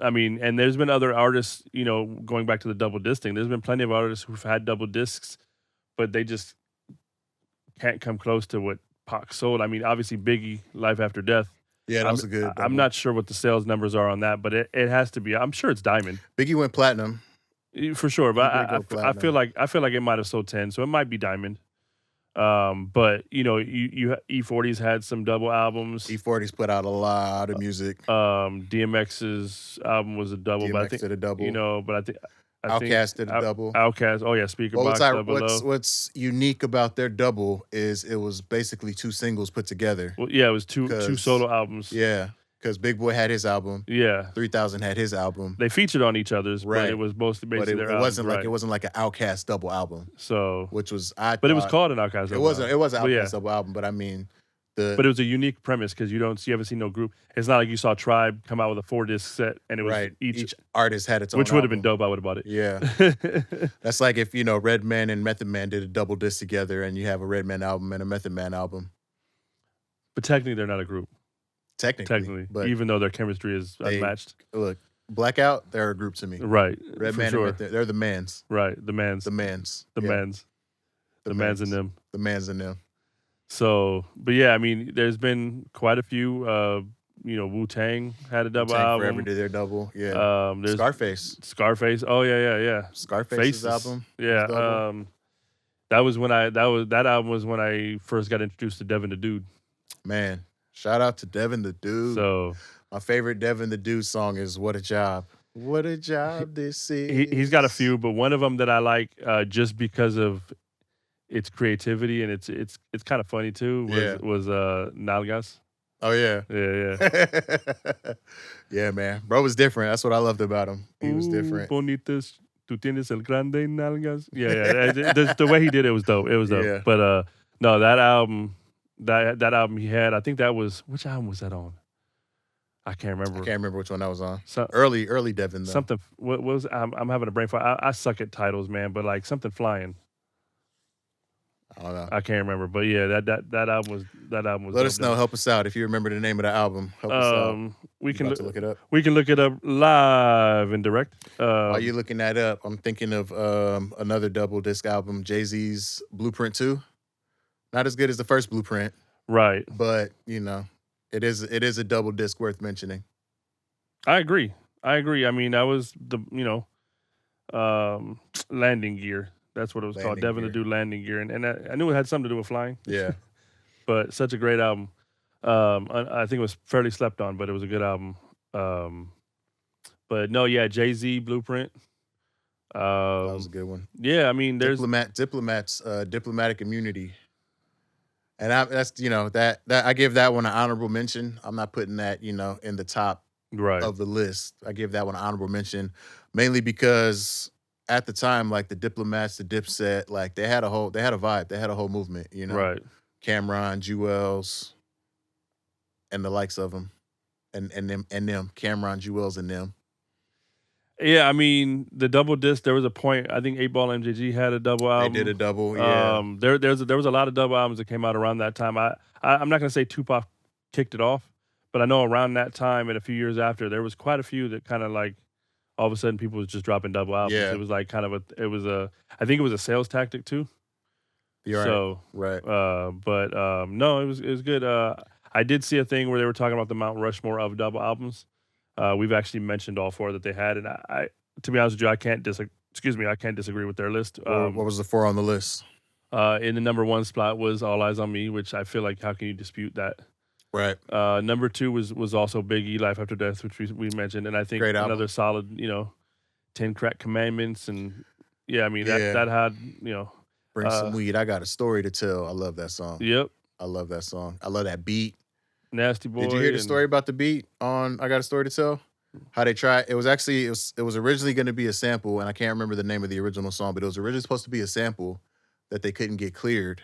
I mean, and there's been other artists, going back to the double disc thing. There's been plenty of artists who've had double discs, but they just can't come close to what Pac sold. I mean, obviously Biggie, Life After Death. Yeah, that was a good I'm double. not sure what the sales numbers are on that, but it has to be. I'm sure it's diamond Biggie went platinum. for sure. But He did go I feel platinum. like it might have sold 10, so it might be diamond. But you E40's had some double albums. E40's put out a lot of music. DMX's album was a double, but I DMX think did a double. but I think Outkast did a double. Outkast, oh yeah, Speaker Box Double Below. What's unique about their double is it was basically 2 singles put together. Well, yeah, it was two solo albums. Yeah, because Big Boy had his album. Yeah, 3000 had his album. they featured on each other's, Right. but it was mostly basically their it wasn't albums, like it wasn't like an Outkast double album. So, which was but it was called an Outkast. It was an But yeah. Outkast double album, but I mean But it was a unique premise because you haven't seen no group. It's not like you saw Tribe come out with a 4-disc set and it was right. each artist had its own which would have been album. dope. I would have bought it. Yeah. That's like if, Redman and Method Man did a double disc together and you have a Redman album and a Method Man album. But technically, they're not a group. Technically. But even though their chemistry is unmatched. Look, Blackout, they're a group to me. Right. Redman for sure. and Method, they're the mans. Right. The mans. The mans. The Yeah. mans. The mans and them. The mans and them. So, but yeah, I mean, there's been quite a few. Wu-Tang had a double Wu-Tang album. Forever did their double. Yeah. There's Scarface. Oh yeah. Scarface's Faces. album. Yeah. double. That album was when I first got introduced to Devin the Dude. Man, shout out to Devin the Dude. So my favorite Devin the Dude song is "What a Job." What a job this is. he's got a few, but one of them that I like just because of its creativity and it's kind of funny too was Nalgas. Oh yeah. Yeah. Yeah, man. Bro was different. That's what I loved about him. He was different. Bonitas, tú tienes el grande nalgas. Yeah. The way he did it was dope. It was dope. Yeah. But no, that album he had, I think that was, which album was that on? I can't remember. I can't remember which one that was on. So, early Devin though. Something. What was? I'm having a brain fart. I suck at titles, man. But like something flying. I don't know. I can't remember. But yeah, that album was. Let us know. Help us out if you remember the name of the album. Help us out. We can look it up. We can look it up live and direct. While you're looking that up, I'm thinking of another double disc album, Jay-Z's Blueprint 2. Not as good as the first Blueprint, right? But it is a double disc worth mentioning. I agree. I mean, that was the landing gear. That's what it was called. Devin the Dude Landing Gear, and I knew it had something to do with flying. Yeah, but such a great album. I think it was fairly slept on, but it was a good album. But no, yeah, Jay-Z Blueprint. That was a good one. Yeah, I mean, there's diplomatic immunity, and that's that I give that one an honorable mention. I'm not putting that in the top of the list. I give that one an honorable mention, mainly because at the time, like the Diplomats, the Dipset, like they had a vibe, they had a whole movement, right? Cameron, Jewels, and the likes of them, and them, Cameron, Jewels, and them. Yeah, I mean the double disc. There was a point. I think 8 Ball MJG had a double album. They did a double. Yeah. There was a lot of double albums that came out around that time. I'm not gonna say Tupac kicked it off, but I know around that time and a few years after, there was quite a few that kind of like all of a sudden people was just dropping double albums. Yeah. It was like I think it was a sales tactic too. You're right. So right. But no, it was good. I did see a thing where they were talking about the Mount Rushmore of double albums. We've actually mentioned all 4 that they had, and I to be honest with you, I can't disagree with their list. What was the 4 on the list? In the number 1 spot was All Eyes on Me, which I feel like how can you dispute that? Right. Number 2 was also Biggie, Life After Death, which we mentioned, and I think another solid 10 Crack Commandments, and yeah, I mean that had Bring some weed. I got a story to tell. I love that song. Yep. I love that song. I love that beat. Nasty Boy. Did you hear the story about the beat on I Got a Story to Tell? How they tried. It was originally going to be a sample, and I can't remember the name of the original song, but it was originally supposed to be a sample that they couldn't get cleared.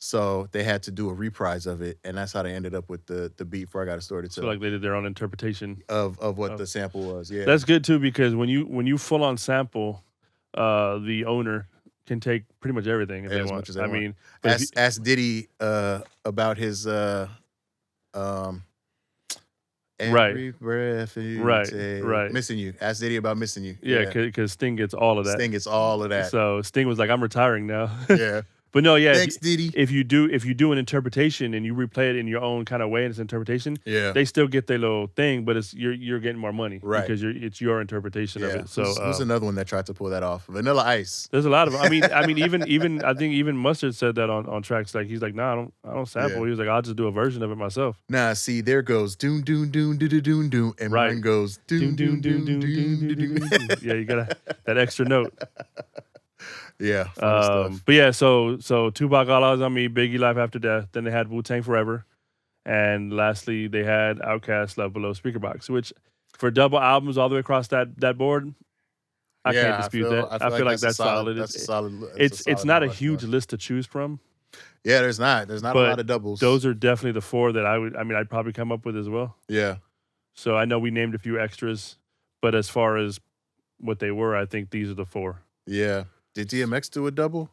So they had to do a reprise of it, and that's how they ended up with the beat for I Got a Story to Tell. So like they did their own interpretation of what the sample was. Yeah. That's good too, because when you full on sample, the owner can take pretty much everything if they want. Much as they want. mean, ask Diddy about his Every breath you Right. take. Right. Missing You. Ask Diddy about Missing You. Yeah, because Sting gets all of that. Sting gets all of that. So Sting was like, I'm retiring now. Yeah. But no, yeah. Thanks, Diddy. If you do an interpretation and you replay it in your own kind of way, and it's interpretation, Yeah. they still get their little thing, but it's you're getting more money, Right? Because it's your interpretation of it. So who's another one that tried to pull that off? Vanilla Ice. There's a lot of. I mean, even I think even Mustard said that on tracks. Like he's like, nah, I don't sample. Yeah. He was like, I'll just do a version of it myself. Nah, see, there goes doom doom doom doom doom doom, and Right. mine goes doom doom doom doom doom doom. Yeah, you got that extra note. Yeah. Stuff. But yeah, so Tupac, All Eyes on Me, Biggie, Life After Death. Then they had Wu-Tang Forever, and lastly they had Outkast, Love Below, Speaker Box. Which for double albums all the way across that board, I can't dispute that. I feel like that's solid. That's a solid. It's not a huge list to choose from. Yeah, there's not a lot of doubles. Those are definitely the four that I'd probably come up with as well. Yeah. So I know we named a few extras, but as far as what they were, I think these are the four. Yeah. Did DMX do a double?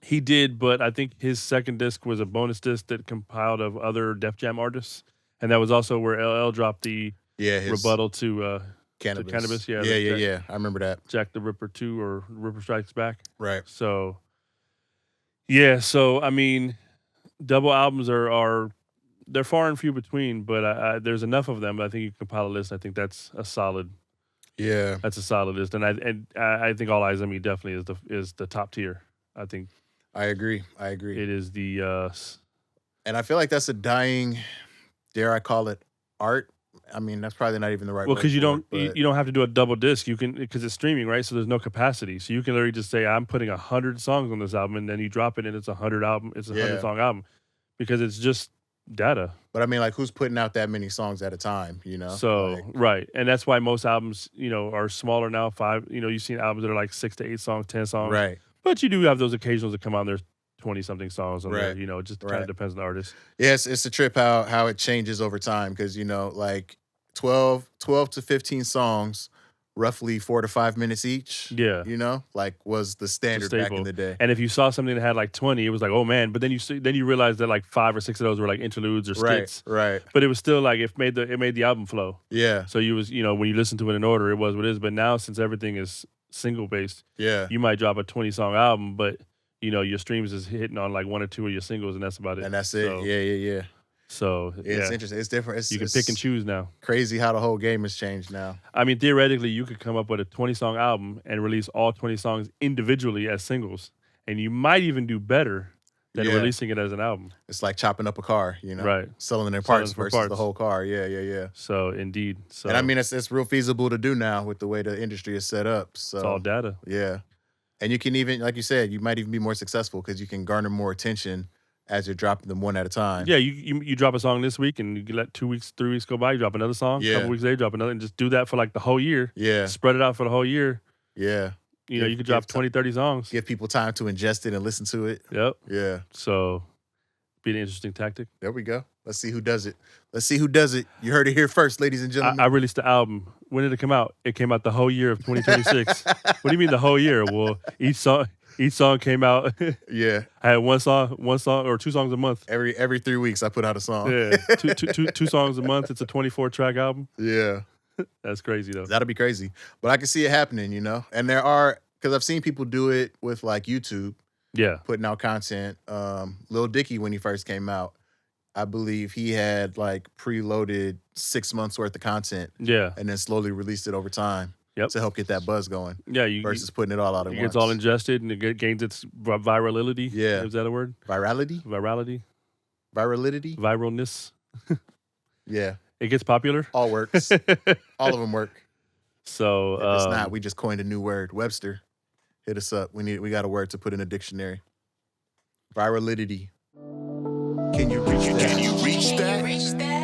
He did, but I think his second disc was a bonus disc that compiled of other Def Jam artists, and that was also where LL dropped the rebuttal to Cannabis. To Cannabis. Yeah, yeah. I remember that. Jack the Ripper 2 or Ripper Strikes Back. Right. So, yeah. So I mean, double albums are they're far and few between, but there's enough of them. I think you can compile a list. I think that's a solid. Yeah, that's a solid list, and I think All Eyes on Me definitely is the top tier. I think. I agree. It is the, and I feel like that's a dying, dare I call it, art. I mean, that's probably not even the right. Well, because you don't have to do a double disc. You can, because it's streaming, right? So there's no capacity. So you can literally just say, I'm putting 100 songs on this album, and then you drop it, and it's 100 song album, because it's just data. But I mean, like, who's putting out that many songs at a time? You know. So right, and that's why most albums, are smaller now. 5. You've seen albums that are like 6 to 8 songs, 10 songs. Right. But you do have those occasionals that come on. There's 20-something songs on there. It just kind of depends on the artist. Yes, it's a trip how it changes over time, because like 12 to 15 songs, roughly 4 to 5 minutes each. Yeah, like was the standard back in the day. And if you saw something that had like 20, it was like, oh man. But then you realized that like 5 or 6 of those were like interludes or skits. Right. But it was still like it made the album flow. Yeah. So you was when you listen to it in order, it was what it is. But now, since everything is single based, you might drop a 20-song album, but your streams is hitting on like 1 or 2 of your singles, and that's about it. And that's it. Yeah. So it's interesting. It's different. You can pick and choose now. Crazy how the whole game has changed now. I mean, theoretically, you could come up with a 20-song album and release all 20 songs individually as singles, and you might even do better than releasing it as an album. It's like chopping up a car, right? Selling it in parts versus the whole car. Yeah. So indeed. So, and I mean, it's real feasible to do now with the way the industry is set up. So it's all data. Yeah. And you can even, like you said, you might even be more successful because you can garner more attention as you're dropping them one at a time. Yeah, you drop a song this week, and you let 2 weeks, 3 weeks go by, you drop another song. A couple weeks later, drop another, and just do that for like the whole year. Yeah. Spread it out for the whole year. Yeah. You could drop 20, 30 songs. Give people time to ingest it and listen to it. Yep. Yeah. So, be an interesting tactic. There we go. Let's see who does it. You heard it here first, ladies and gentlemen. I released the album. When did it come out? It came out the whole year of 2026. What do you mean the whole year? Well, each song came out. Yeah. I had one song or 2 songs a month. Every 3 weeks I put out a song. Yeah. two songs a month. It's a 24-track album. Yeah. That's crazy though. That'll be crazy. But I can see it happening, And there are, because I've seen people do it with like YouTube. Yeah. Putting out content. Lil Dicky, when he first came out, I believe he had like preloaded 6 months worth of content. Yeah. And then slowly released it over time. Yep. To help get that buzz going. Yeah. Versus putting it all out at once. It gets all ingested and it gains its virality. Yeah. Is that a word? Virality? Viralness. Yeah. It gets popular. All works. All of them work. So if it's not, we just coined a new word. Webster, hit us up. We got a word to put in a dictionary. Virality. Can you reach that?